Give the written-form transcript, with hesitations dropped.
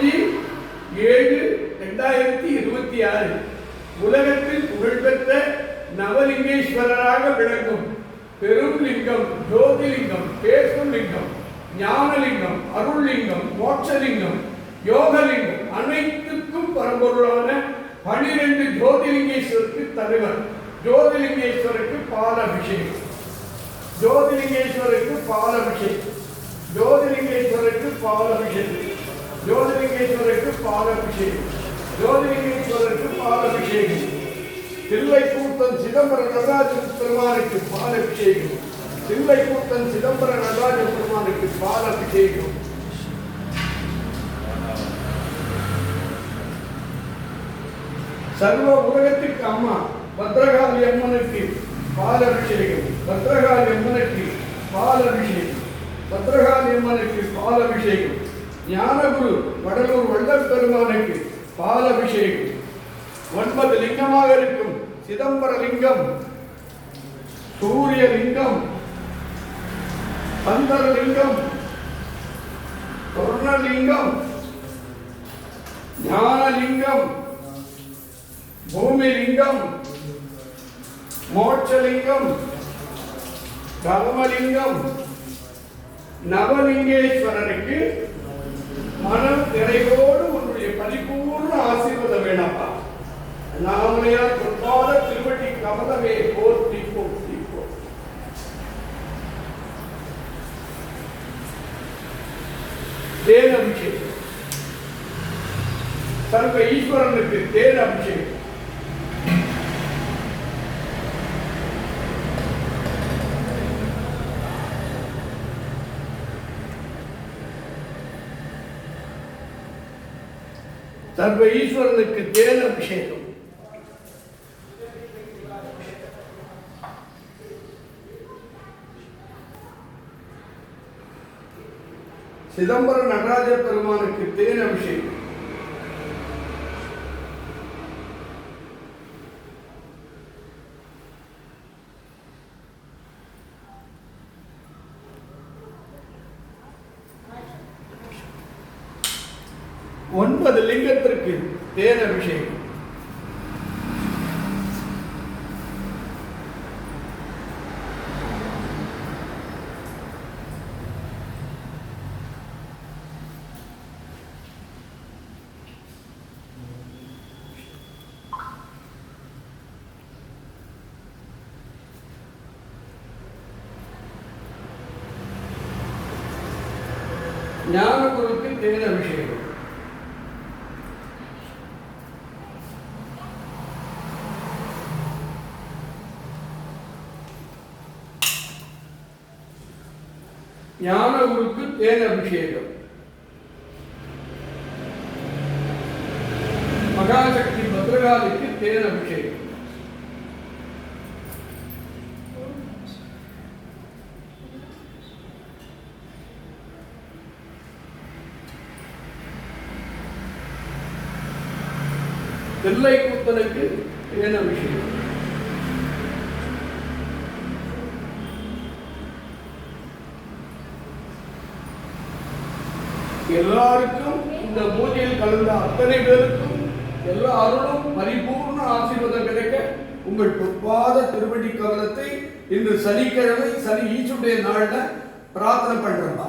5/7/2026 உலகத்தில் புகழ்பெற்ற நவலிங்கேஸ்வரராக விளங்கும் பெரும் லிங்கம், ஜோதிலிங்கம், பேசும் லிங்கம், ஞானலிங்கம், அருள்லிங்கம், மோட்சலிங்கம், யோகலிங்கம் அனைத்துக்கும் பரம்பொருளான 12 ஜோதிலிங்கேஸ்வருக்கு தலைவர். ஜோதிலிங்கேஸ்வருக்கு பாலாபிஷேகம், ஜோதிலிங்கேஸ்வருக்கு பாலாபிஷேகம், ஜோதிலிங்கேஸ்வருக்கு பாலாபிஷேகம், ஜோதிலிங்கேஸ்வருக்கு பாலாபிஷேகம், ஜோதிலிங்கேஸ்வருக்கு பாலாபிஷேகம். தில்லைக்கூத்தன் சிதம்பர நடராஜ பெருமானுக்கு பாலாபிஷேகம், தில்லைக்கூத்தன் சிதம்பர நடராஜ பெருமானுக்கு பாலாபிஷேகம். சர்வ உலகத்திற்கு அம்மா பத்ரகாளி அம்மனுக்கு பாலாபிஷேகம், பத்ரகாளி அம்மனுக்கு பாலாபிஷேகம், பத்ரகாளி அம்மனுக்கு பாலாபிஷேகம். ஞானகுரு வடலூர் வள்ளல் பெருமானுக்கு பாலாபிஷேகம். 9 லிங்கமாக இருக்கும் சிதம்பர லிங்கம், சூரிய லிங்கம், சந்தரலிங்கம், சொர்ணலிங்கம், ஞானலிங்கம், பூமிலிங்கம், மோட்சலிங்கம், தர்மலிங்கம், நவலிங்கேஸ்வரனுக்கு மனம் நிறைவோடு உன்னுடைய பரிபூர்ண ஆசீர்வாதம் வேணாப்பா. நாமளையார் பொற்பாத திருவடி கமலமே போற்றி போற்றி போற்றி. தேன் அபிஷேகம், சர்வ ஈஸ்வரனுக்கு தேன் அபிஷேகம். சர்வ ஈஸ்வரனுக்கு தேன் அபிஷேகம். சிதம்பர நடராஜ பெருமானுக்கு தேன் அபிஷேகம். ஒன்பது லிங்கத்திற்கு தேன் அபிஷேகம். ஞானகுருக்கு தேன் அபிஷேகம். ஞானகுருக்கு தேன் அபிஷேகம். மகாசக்தி பத்ரகாளிக்கு தேன் அபிஷேகம். தில்லைக்கூத்தனுக்கு தேன் அபிஷேகம். எல்லாருக்கும் இந்த பூஜையில் கலந்த அத்தனை பேருக்கும் எல்லா அருளும் பரிபூர்ண ஆசீர்வாதம் கிடைக்க உங்கள் பொற்பாத திருவடி கமலத்தை இன்று சனிக்கிழமை, சனி ஈச்சுடைய நாள்ல பிரார்த்தனை பண்றோம்.